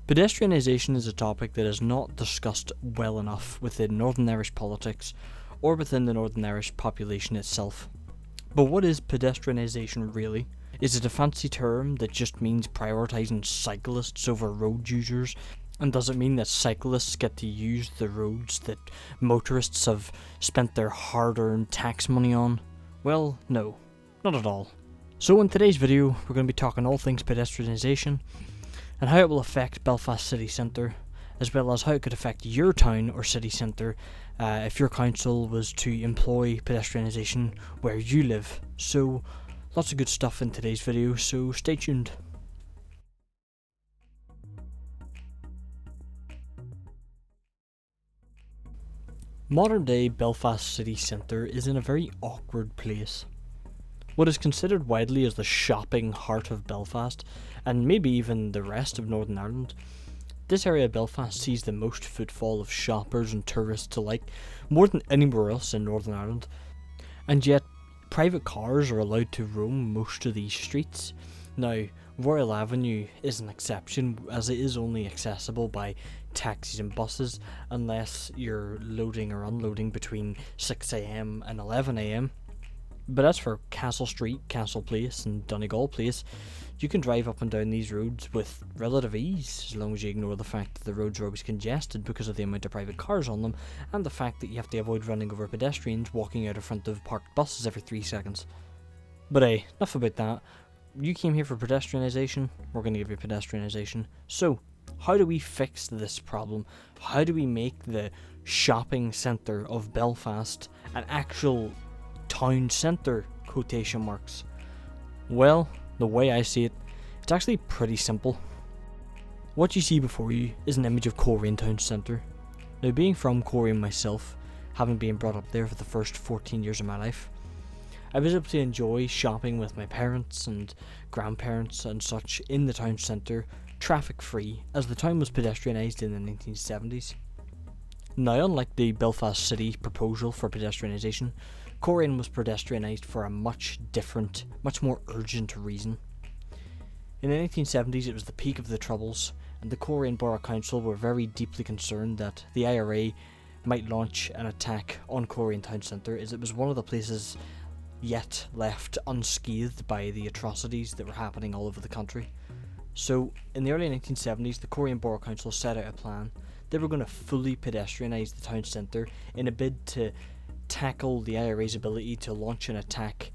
Pedestrianisation is a topic that is not discussed well enough within Northern Irish politics or within the Northern Irish population itself. But what is pedestrianisation really? Is it a fancy term that just means prioritising cyclists over road users? And does it mean that cyclists get to use the roads that motorists have spent their hard-earned tax money on? Well, no, not at all. So in today's video, we're going to be talking all things pedestrianisation and how it will affect Belfast City Centre, as well as how it could affect your town or city centre if your council was to employ pedestrianisation where you live. So lots of good stuff in today's video, so stay tuned. Modern day Belfast City Centre is in a very awkward place. What is considered widely as the shopping heart of Belfast, and maybe even the rest of Northern Ireland, this area of Belfast sees the most footfall of shoppers and tourists alike, more than anywhere else in Northern Ireland. And yet, private cars are allowed to roam most of these streets. Now, Royal Avenue is an exception, as it is only accessible by taxis and buses, unless you're loading or unloading between 6 AM and 11 AM. But as for Castle Street, Castle Place and Donegal Place, you can drive up and down these roads with relative ease, as long as you ignore the fact that the roads are always congested because of the amount of private cars on them, and the fact that you have to avoid running over pedestrians walking out in front of parked buses every 3 seconds. But hey, enough about that. You came here for pedestrianisation, we're going to give you pedestrianisation. So, how do we fix this problem? How do we make the shopping centre of Belfast an actual town centre, quotation marks? Well, the way I see it, it's actually pretty simple. What you see before you is an image of Coleraine Town Centre. Now, being from Coleraine myself, having been brought up there for the first 14 years of my life, I was able to enjoy shopping with my parents and grandparents and such in the town centre, traffic free, as the town was pedestrianised in the 1970s. Now, unlike the Belfast City proposal for pedestrianisation, Coleraine was pedestrianised for a much different, much more urgent reason. In the 1970s, it was the peak of the Troubles, and the Coleraine Borough Council were very deeply concerned that the IRA might launch an attack on Coleraine Town Centre, as it was one of the places yet left unscathed by the atrocities that were happening all over the country. So, in the early 1970s, the Coleraine Borough Council set out a plan. They were going to fully pedestrianise the town centre in a bid to tackle the IRA's ability to launch an attack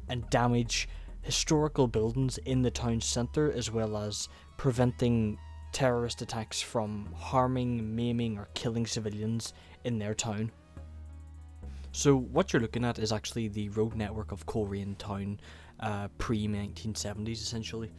and damage historical buildings in the town centre, as well as preventing terrorist attacks from harming, maiming or killing civilians in their town. So what you're looking at is actually the road network of Coleraine Town pre-1970s essentially.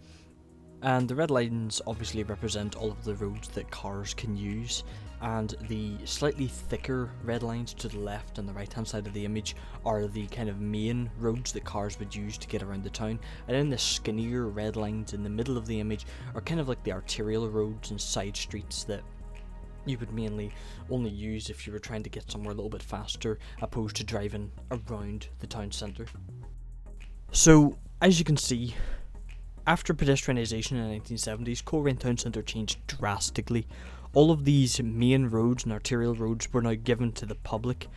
And the red lines obviously represent all of the roads that cars can use, and the slightly thicker red lines to the left and the right hand side of the image are the kind of main roads that cars would use to get around the town, and then the skinnier red lines in the middle of the image are kind of like the arterial roads and side streets that you would mainly only use if you were trying to get somewhere a little bit faster, opposed to driving around the town centre. So, as you can see, after pedestrianisation in the 1970s, Coleraine Town Centre changed drastically. All of these main roads and arterial roads were now given to the public.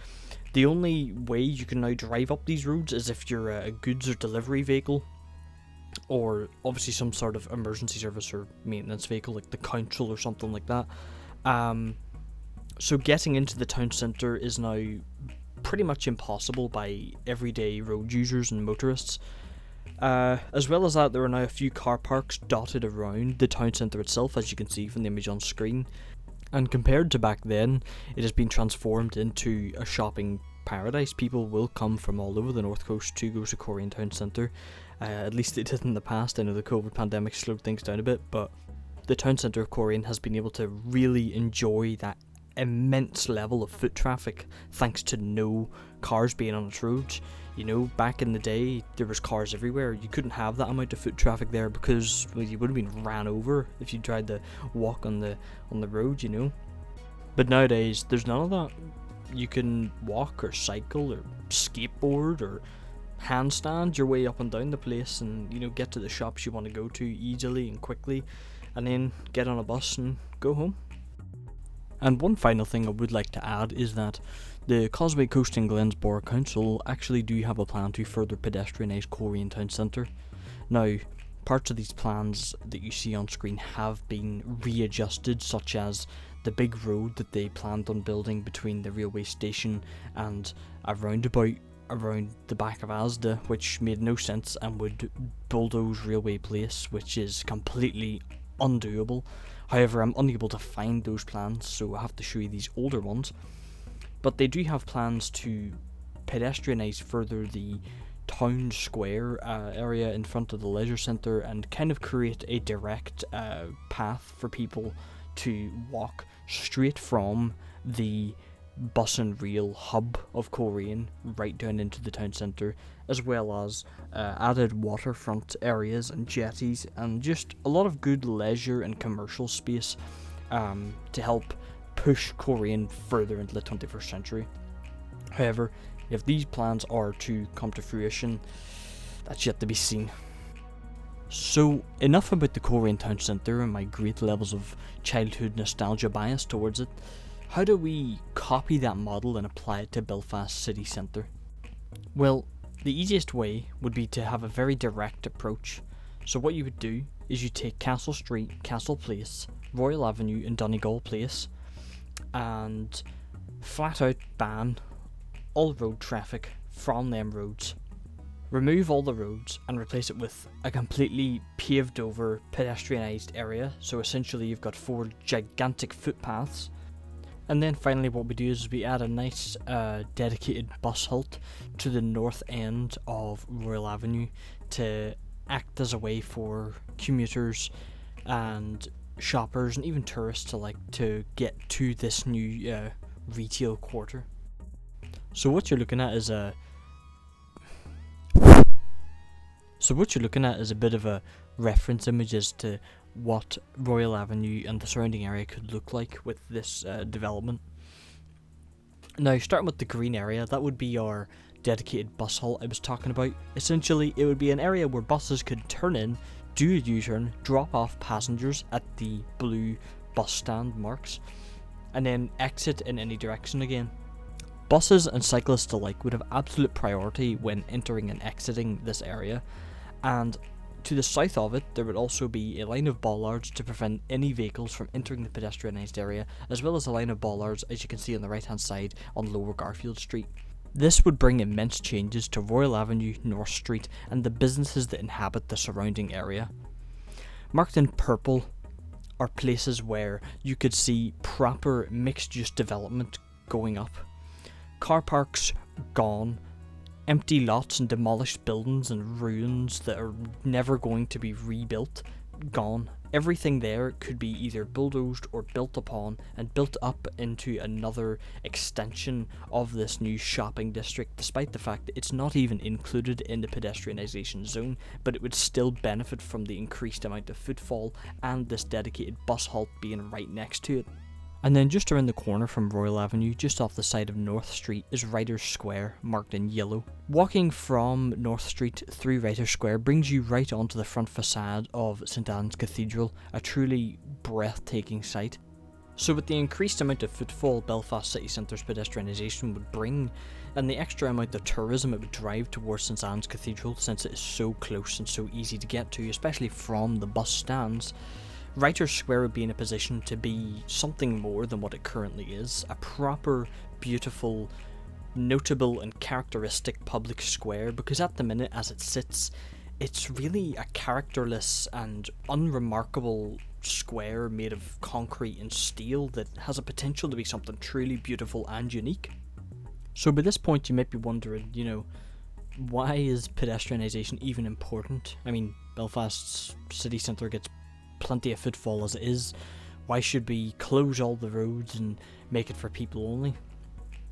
The only way you can now drive up these roads is if you're a goods or delivery vehicle, or obviously some sort of emergency service or maintenance vehicle like the council or something like that. So getting into the town centre is now pretty much impossible by everyday road users and motorists. As well as that, there are now a few car parks dotted around the town centre itself, as you can see from the image on screen. And compared to back then, it has been transformed into a shopping paradise. People will come from all over the north coast to go to Coleraine Town Centre. At least it did in the past. I know the COVID pandemic slowed things down a bit, but the town centre of Coleraine has been able to really enjoy that immense level of foot traffic thanks to no cars being on its roads. You know, back in the day, there was cars everywhere. You couldn't have that amount of foot traffic there because, well, you would have been ran over if you tried to walk on the road, you know. But nowadays, there's none of that. You can walk or cycle or skateboard or handstand your way up and down the place and, you know, get to the shops you want to go to easily and quickly. and then get on a bus and go home. And one final thing I would like to add is that the Causeway Coast and Glens Borough Council actually do have a plan to further pedestrianise Coleraine Town Centre. Now, parts of these plans that you see on screen have been readjusted, such as the big road that they planned on building between the railway station and a roundabout around the back of Asda, which made no sense and would bulldoze Railway Place, which is completely undoable. However, I'm unable to find those plans, so I have to show you these older ones. But they do have plans to pedestrianise further the town square area in front of the leisure centre and kind of create a direct path for people to walk straight from the bus and rail hub of Coleraine right down into the town centre, as well as added waterfront areas and jetties and just a lot of good leisure and commercial space to help push Coleraine further into the 21st century. However, if these plans are to come to fruition, that's yet to be seen. So, enough about the Coleraine Town Centre and my great levels of childhood nostalgia bias towards it. How do we copy that model and apply it to Belfast City Centre? Well, the easiest way would be to have a very direct approach. So what you would do is you take Castle Street, Castle Place, Royal Avenue and Donegal Place and flat out ban all road traffic from them roads. Remove all the roads and replace it with a completely paved over pedestrianised area, so essentially you've got 4 gigantic footpaths. And then finally what we do is we add a nice dedicated bus halt to the north end of Royal Avenue to act as a way for commuters and shoppers and even tourists to get to this new retail quarter. So what you're looking at is a bit of a reference image as to what Royal Avenue and the surrounding area could look like with this development. Now, starting with the green area, that would be our dedicated bus halt I was talking about. Essentially, it would be an area where buses could turn in, do a U-turn, drop off passengers at the blue bus stand marks, and then exit in any direction again. Buses and cyclists alike would have absolute priority when entering and exiting this area, and to the south of it there would also be a line of bollards to prevent any vehicles from entering the pedestrianised area, as well as a line of bollards, as you can see on the right hand side on Lower Garfield Street. This would bring immense changes to Royal Avenue, North Street and the businesses that inhabit the surrounding area. Marked in purple are places where you could see proper mixed use development going up. Car parks gone, empty lots and demolished buildings and ruins that are never going to be rebuilt gone. Everything there could be either bulldozed or built upon and built up into another extension of this new shopping district, despite the fact that it's not even included in the pedestrianisation zone, but it would still benefit from the increased amount of footfall and this dedicated bus halt being right next to it. And then just around the corner from Royal Avenue, just off the side of North Street, is Writers' Square, marked in yellow. Walking from North Street through Writers' Square brings you right onto the front facade of St Anne's Cathedral, a truly breathtaking sight. So with the increased amount of footfall Belfast City Centre's pedestrianisation would bring, and the extra amount of tourism it would drive towards St Anne's Cathedral, since it is so close and so easy to get to, especially from the bus stands, Writers' Square would be in a position to be something more than what it currently is, a proper, beautiful, notable and characteristic public square, because at the minute as it sits, it's really a characterless and unremarkable square made of concrete and steel that has a potential to be something truly beautiful and unique. So by this point you might be wondering, why is pedestrianisation even important? I mean, Belfast's city centre gets plenty of footfall as it is. Why should we close all the roads and make it for people only?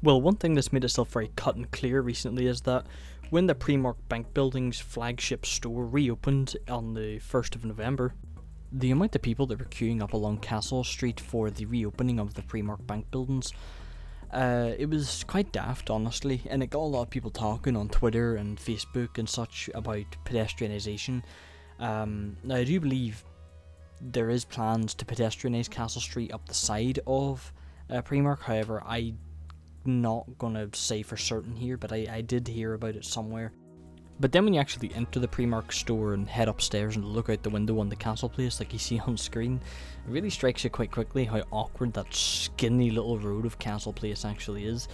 Well, one thing that's made itself very cut and clear recently is that when the Primark Bank Building's flagship store reopened on the 1st of November, the amount of people that were queuing up along Castle Street for the reopening of the Primark Bank Buildings, it was quite daft, honestly, and it got a lot of people talking on Twitter and Facebook and such about pedestrianisation. Now I do believe there is plans to pedestrianise Castle Street up the side of Primark. However, I'm not going to say for certain here, but I did hear about it somewhere. But then when you actually enter the Primark store and head upstairs and look out the window on the Castle Place like you see on screen, it really strikes you quite quickly how awkward that skinny little road of Castle Place actually is.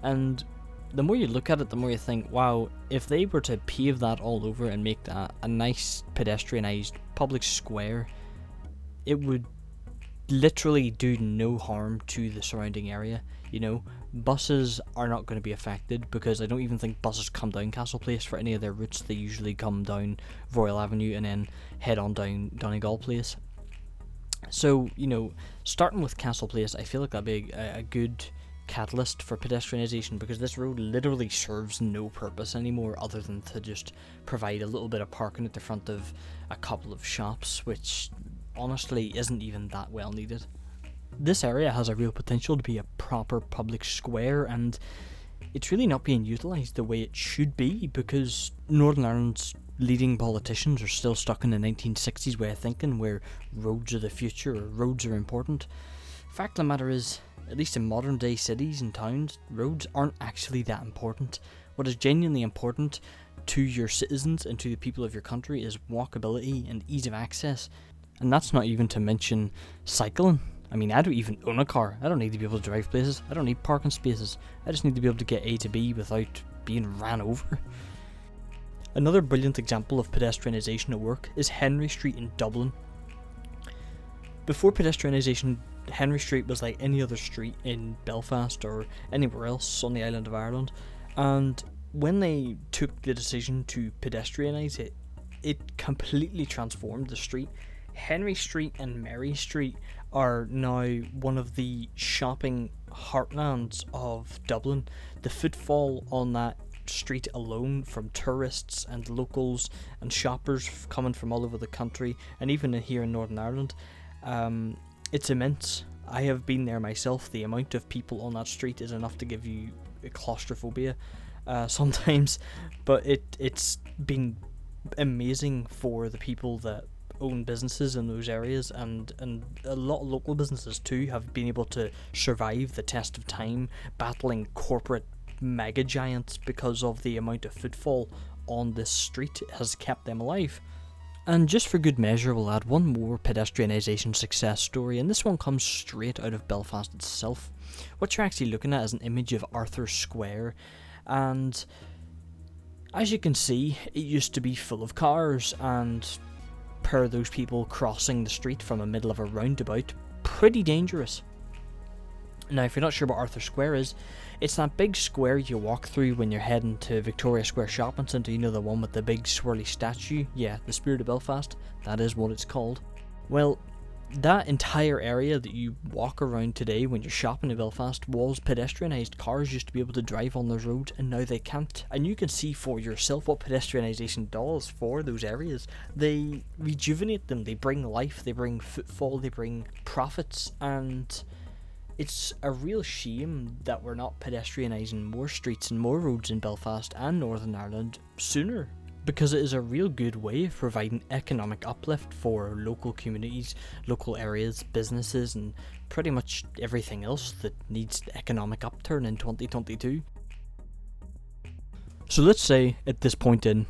And the more you look at it, the more you think, wow, if they were to pave that all over and make that a nice pedestrianised public square, it would literally do no harm to the surrounding area. You know, buses are not going to be affected because I don't even think buses come down Castle Place for any of their routes. They usually come down Royal Avenue and then head on down Donegal Place. So, you know, starting with Castle Place, I feel like that'd be a good catalyst for pedestrianisation, because this road literally serves no purpose anymore other than to just provide a little bit of parking at the front of a couple of shops, which honestly isn't even that well needed. This area has a real potential to be a proper public square, and it's really not being utilised the way it should be, because Northern Ireland's leading politicians are still stuck in the 1960s way of thinking, where roads are the future, or roads are important. Fact of the matter is, at least in modern day cities and towns, roads aren't actually that important. What is genuinely important to your citizens and to the people of your country is walkability and ease of access. And that's not even to mention cycling. I mean, I don't even own a car. I don't need to be able to drive places. I don't need parking spaces. I just need to be able to get A to B without being ran over. Another brilliant example of pedestrianisation at work is Henry Street in Dublin. Before pedestrianisation, Henry Street was like any other street in Belfast or anywhere else on the island of Ireland, and when they took the decision to pedestrianise it, it completely transformed the street. Henry Street and Mary Street are now one of the shopping heartlands of Dublin. The footfall on that street alone from tourists and locals and shoppers coming from all over the country, and even here in Northern Ireland, it's immense. I have been there myself. The amount of people on that street is enough to give you claustrophobia sometimes, but it's been amazing for the people that own businesses in those areas, and a lot of local businesses too have been able to survive the test of time battling corporate mega giants because of the amount of footfall on this street has kept them alive. And just for good measure, we'll add one more pedestrianisation success story, and this one comes straight out of Belfast itself. What you're actually looking at is an image of Arthur Square, and as you can see, it used to be full of cars, and per those people crossing the street from the middle of a roundabout, pretty dangerous. Now, if you're not sure what Arthur Square is, it's that big square you walk through when you're heading to Victoria Square Shopping Centre, you know, the one with the big swirly statue? Yeah, the Spirit of Belfast, that is what it's called. Well, that entire area that you walk around today when you're shopping in Belfast was pedestrianised. Cars used to be able to drive on those roads, and now they can't. And you can see for yourself what pedestrianisation does for those areas. They rejuvenate them, they bring life, they bring footfall, they bring profits, and it's a real shame that we're not pedestrianising more streets and more roads in Belfast and Northern Ireland sooner, because it is a real good way of providing economic uplift for local communities, local areas, businesses, and pretty much everything else that needs economic upturn in 2022. So let's say at this point in,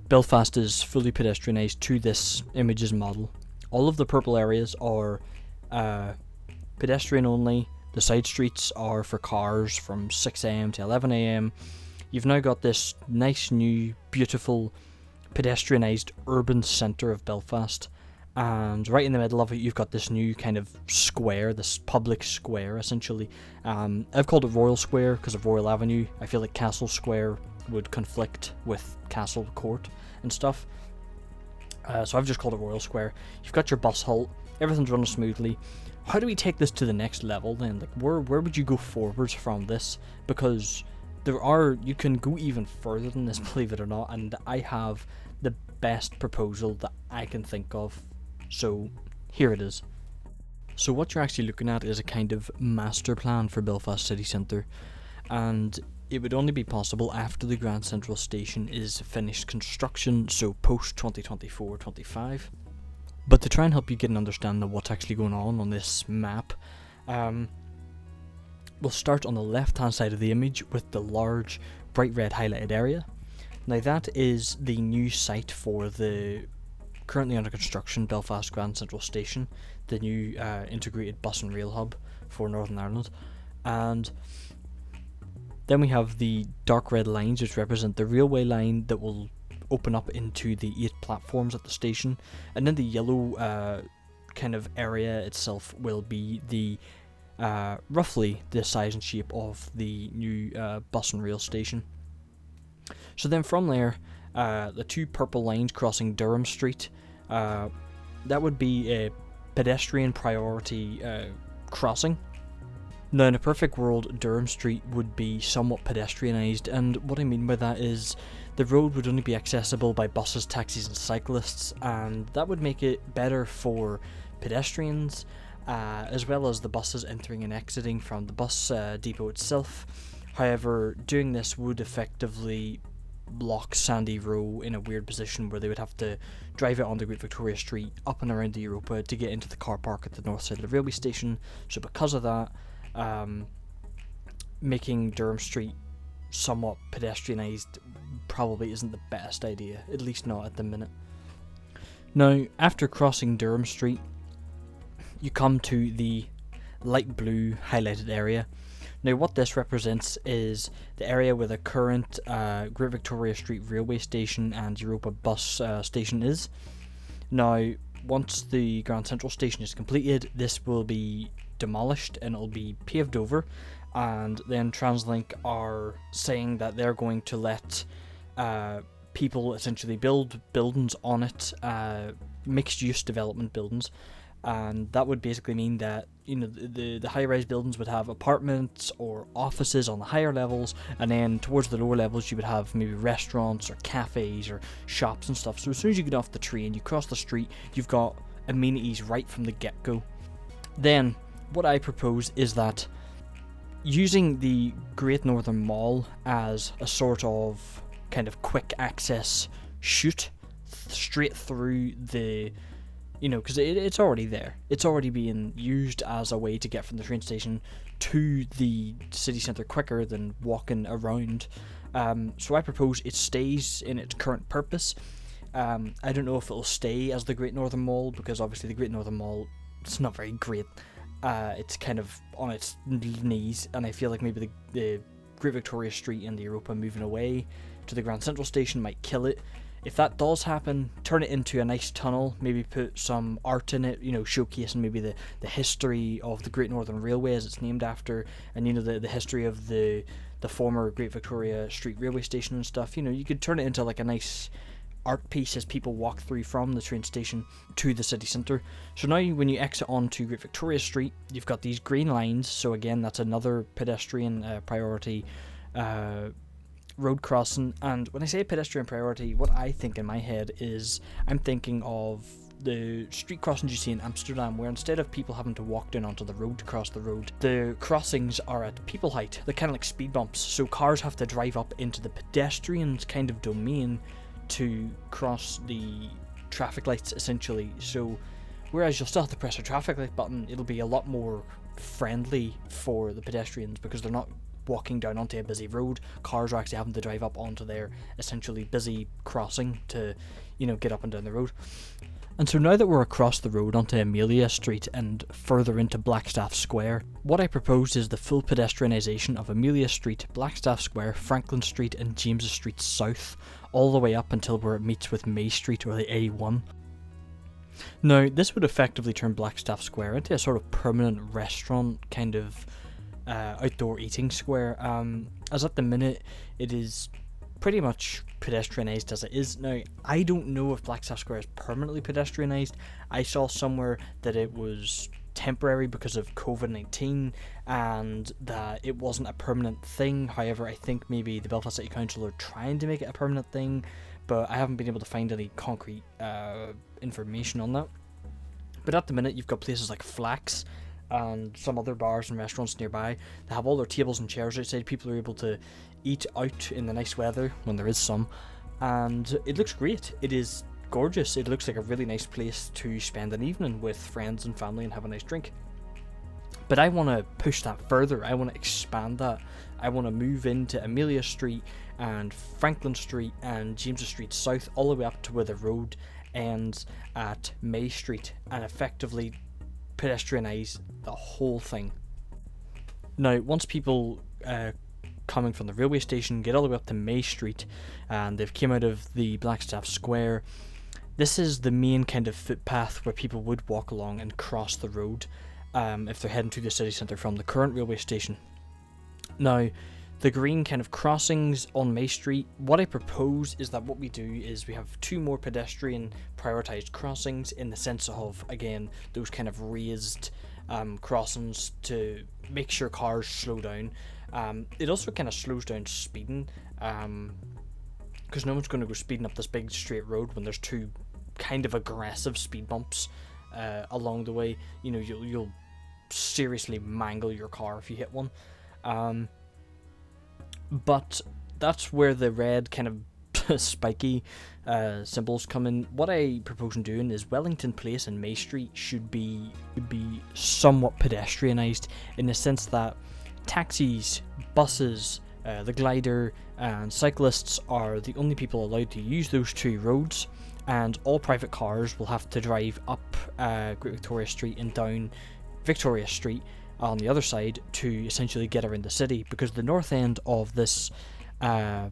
Belfast is fully pedestrianised to this images model. All of the purple areas are pedestrian only. The side streets are for cars from 6 a.m. to 11 a.m. You've now got this nice new beautiful pedestrianised urban centre of Belfast, and right in the middle of it you've got this new kind of square, this public square essentially. I've called it Royal Square because of Royal Avenue. I feel like Castle Square would conflict with Castle Court and stuff, so I've just called it Royal Square. You've got your bus halt, everything's running smoothly. How do we take this to the next level then? Like, where would you go forwards from this? Because you can go even further than this, believe it or not, and I have the best proposal that I can think of. So here it is. So what you're actually looking at is a kind of master plan for Belfast City Centre, and it would only be possible after the Grand Central Station is finished construction, so post 2024-25. But to try and help you get an understanding of what's actually going on this map, we'll start on the left hand side of the image with the large bright red highlighted area. Now that is the new site for the currently under construction Belfast Grand Central Station, the new integrated bus and rail hub for Northern Ireland. And then we have the dark red lines, which represent the railway line that will open up into the 8 platforms at the station, and then the yellow kind of area itself will be the roughly the size and shape of the new bus and rail station. So then from there, the 2 purple lines crossing Durham Street, that would be a pedestrian priority crossing. Now in a perfect world, Durham Street would be somewhat pedestrianised, and what I mean by that is the road would only be accessible by buses, taxis and cyclists, and that would make it better for pedestrians, as well as the buses entering and exiting from the bus depot itself. However, doing this would effectively block Sandy Row in a weird position where they would have to drive out onto Great Victoria Street, up and around the Europa to get into the car park at the north side of the railway station. So because of that, making Durham Street somewhat pedestrianised probably isn't the best idea, at least not at the minute. Now, after crossing Durham Street, you come to the light blue highlighted area. Now what this represents is the area where the current Great Victoria Street railway station and Europa bus station is. Now once the Grand Central station is completed, this will be demolished and it'll be paved over, and then TransLink are saying that they're going to let people essentially build buildings on it, mixed use development buildings, and that would basically mean that, you know, the high-rise buildings would have apartments or offices on the higher levels, and then towards the lower levels you would have maybe restaurants or cafes or shops and stuff. So as soon as you get off the train, you cross the street, you've got amenities right from the get-go. Then what I propose is that using the Great Northern Mall as a sort of kind of quick access chute straight through the, you know, because it's already there. It's already being used as a way to get from the train station to the city centre quicker than walking around. So I propose it stays in its current purpose. I don't know if it'll stay as the Great Northern Mall, because obviously the Great Northern Mall, it's not very great. It's kind of on its knees, and I feel like maybe the Great Victoria Street and the Europa moving away to the Grand Central Station might kill it. If that does happen, turn it into a nice tunnel, maybe put some art in it, you know, showcasing maybe the history of the Great Northern Railway as it's named after, and, you know, the history of the former Great Victoria Street railway station and stuff. You know, you could turn it into like a nice art piece as people walk through from the train station to the city centre. So now when you exit onto Great Victoria Street, you've got these green lines, so again that's another pedestrian priority road crossing. And when I say pedestrian priority, what I think in my head is I'm thinking of the street crossings you see in Amsterdam, where instead of people having to walk down onto the road to cross the road, the crossings are at people height. They're kind of like speed bumps, so cars have to drive up into the pedestrians kind of domain to cross the traffic lights essentially. So whereas you'll still have to press a traffic light button, it'll be a lot more friendly for the pedestrians because they're not walking down onto a busy road. Cars are actually having to drive up onto their essentially busy crossing to, you know, get up and down the road. And so now that we're across the road onto Amelia Street and further into Blackstaff Square, what I propose is the full pedestrianisation of Amelia Street, Blackstaff Square, Franklin Street and James Street South, all the way up until where it meets with May Street or the A1. Now, this would effectively turn Blackstaff Square into a sort of permanent restaurant kind of outdoor eating square, as at the minute it is pretty much pedestrianised as it is. Now, I don't know if Blackstaff Square is permanently pedestrianised. I saw somewhere that it was temporary because of COVID-19 and that it wasn't a permanent thing. However, I think maybe the Belfast City Council are trying to make it a permanent thing, but I haven't been able to find any concrete information on that. But at the minute, you've got places like Flax and some other bars and restaurants nearby. They have all their tables and chairs outside. People are able to eat out in the nice weather when there is some, and it looks great. It is gorgeous. It looks like a really nice place to spend an evening with friends and family and have a nice drink. But I want to push that further. I want to expand that. I want to move into Amelia Street and Franklin Street and James's Street South, all the way up to where the road ends at May Street, and effectively pedestrianise the whole thing. Now, once people coming from the railway station get all the way up to May Street and they've came out of the Blackstaff Square, this is the main kind of footpath where people would walk along and cross the road if they're heading to the city centre from the current railway station. Now, the green kind of crossings on May Street, what I propose is that what we do is we have 2 more pedestrian prioritised crossings, in the sense of, again, those kind of raised crossings to make sure cars slow down. It also kind of slows down speeding, because no one's going to go speeding up this big straight road when there's 2 kind of aggressive speed bumps along the way. You know, you'll seriously mangle your car if you hit one. But that's where the red kind of spiky symbols come in. What I propose in doing is Wellington Place and May Street should be somewhat pedestrianised, in the sense that taxis, buses, the glider and cyclists are the only people allowed to use those 2 roads, and all private cars will have to drive up Great Victoria Street and down Victoria Street on the other side to essentially get around the city, because the north end of this the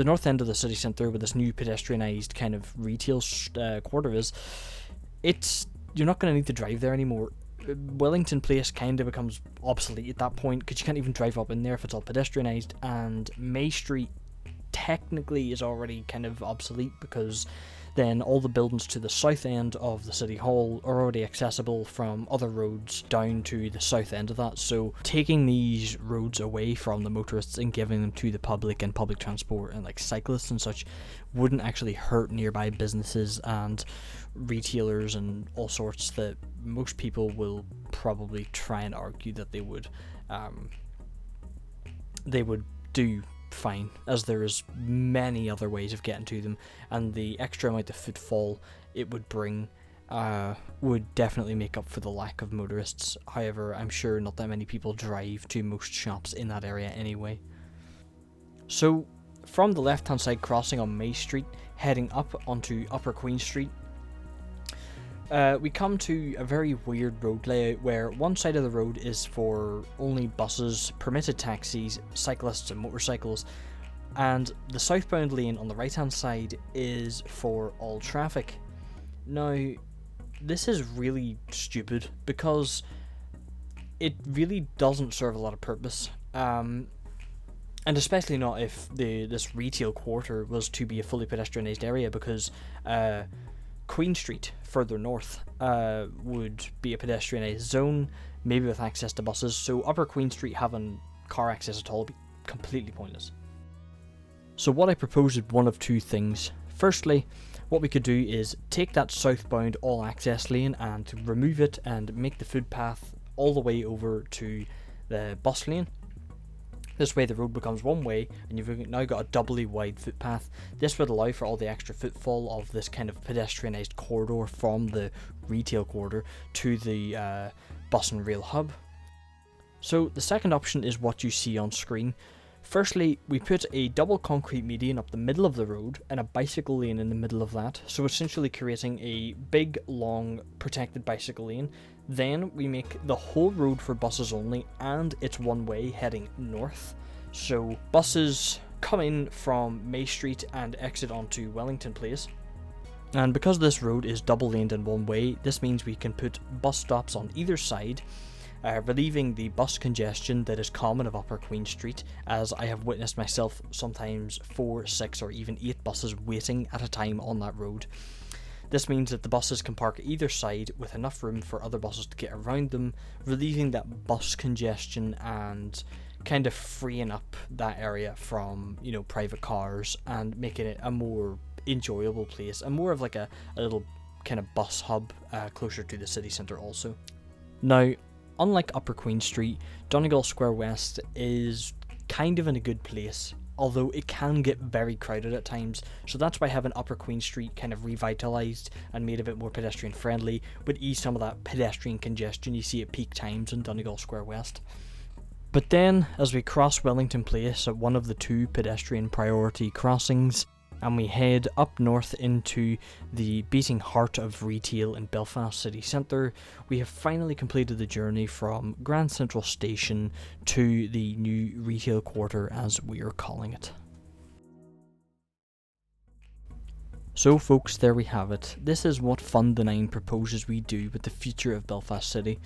north end of the city centre, with this new pedestrianised kind of retail quarter you're not going to need to drive there anymore. Wellington Place kind of becomes obsolete at that point, because you can't even drive up in there if it's all pedestrianised, and May Street technically is already kind of obsolete, because then all the buildings to the south end of the City Hall are already accessible from other roads down to the south end of that. So taking these roads away from the motorists and giving them to the public and public transport and like cyclists and such wouldn't actually hurt nearby businesses and retailers and all sorts that most people will probably try and argue that they would do fine, as there is many other ways of getting to them, and the extra amount of footfall it would bring would definitely make up for the lack of motorists. However, I'm sure not that many people drive to most shops in that area anyway. So from the left hand side crossing on May Street, heading up onto Upper Queen Street, we come to a very weird road layout where one side of the road is for only buses, permitted taxis, cyclists and motorcycles, and the southbound lane on the right hand side is for all traffic. Now, this is really stupid, because it really doesn't serve a lot of purpose, and especially not if this retail quarter was to be a fully pedestrianised area, because Queen Street, further north, would be a pedestrianised zone, maybe with access to buses, so Upper Queen Street having car access at all would be completely pointless. So what I propose is one of 2 things. Firstly, what we could do is take that southbound all access lane and remove it and make the footpath all the way over to the bus lane. This way the road becomes one way and you've now got a doubly wide footpath. This would allow for all the extra footfall of this kind of pedestrianised corridor from the retail quarter to the bus and rail hub. So the second option is what you see on screen. Firstly, we put a double concrete median up the middle of the road and a bicycle lane in the middle of that, so essentially creating a big, long, protected bicycle lane. Then we make the whole road for buses only, and it's one way heading north. So buses come in from May Street and exit onto Wellington Place. And because this road is double laned and one way, this means we can put bus stops on either side, relieving the bus congestion that is common of Upper Queen Street, as I have witnessed myself sometimes 4, 6 or even 8 buses waiting at a time on that road. This means that the buses can park either side with enough room for other buses to get around them, relieving that bus congestion and kind of freeing up that area from, you know, private cars and making it a more enjoyable place and more of like a little kind of bus hub closer to the city centre also. Now, unlike Upper Queen Street, Donegal Square West is kind of in a good place. although it can get very crowded at times, so that's why having Upper Queen Street kind of revitalised and made a bit more pedestrian friendly would ease some of that pedestrian congestion you see at peak times in Donegal Square West. But then, as we cross Wellington Place at one of the 2 pedestrian priority crossings, and we head up north into the beating heart of retail in Belfast City Centre, we have finally completed the journey from Grand Central Station to the new retail quarter, as we are calling it. So folks, there we have it. This is what FundTheNINE proposes we do with the future of Belfast City.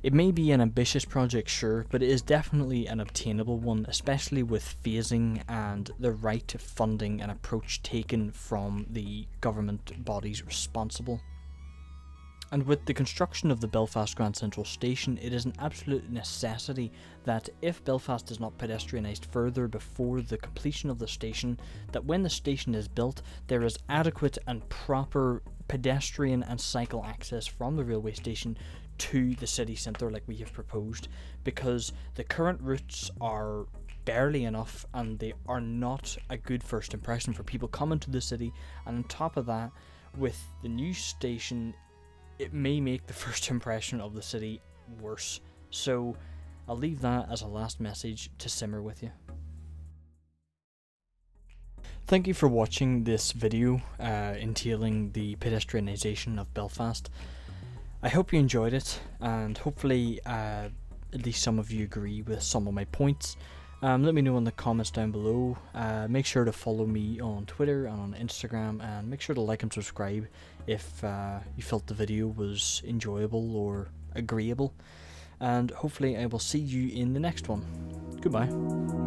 It may be an ambitious project, sure, but it is definitely an obtainable one, especially with phasing and the right funding and approach taken from the government bodies responsible. And with the construction of the Belfast Grand Central Station, it is an absolute necessity that if Belfast is not pedestrianised further before the completion of the station, that when the station is built, there is adequate and proper pedestrian and cycle access from the railway station to the city centre like we have proposed, because the current routes are barely enough and they are not a good first impression for people coming to the city, and on top of that, with the new station, it may make the first impression of the city worse. So I'll leave that as a last message to simmer with you. Thank you for watching this video entailing the pedestrianisation of Belfast. I hope you enjoyed it, and hopefully at least some of you agree with some of my points. Let me know in the comments down below. Make sure to follow me on Twitter and on Instagram, and make sure to like and subscribe if you felt the video was enjoyable or agreeable. And hopefully I will see you in the next one. Goodbye.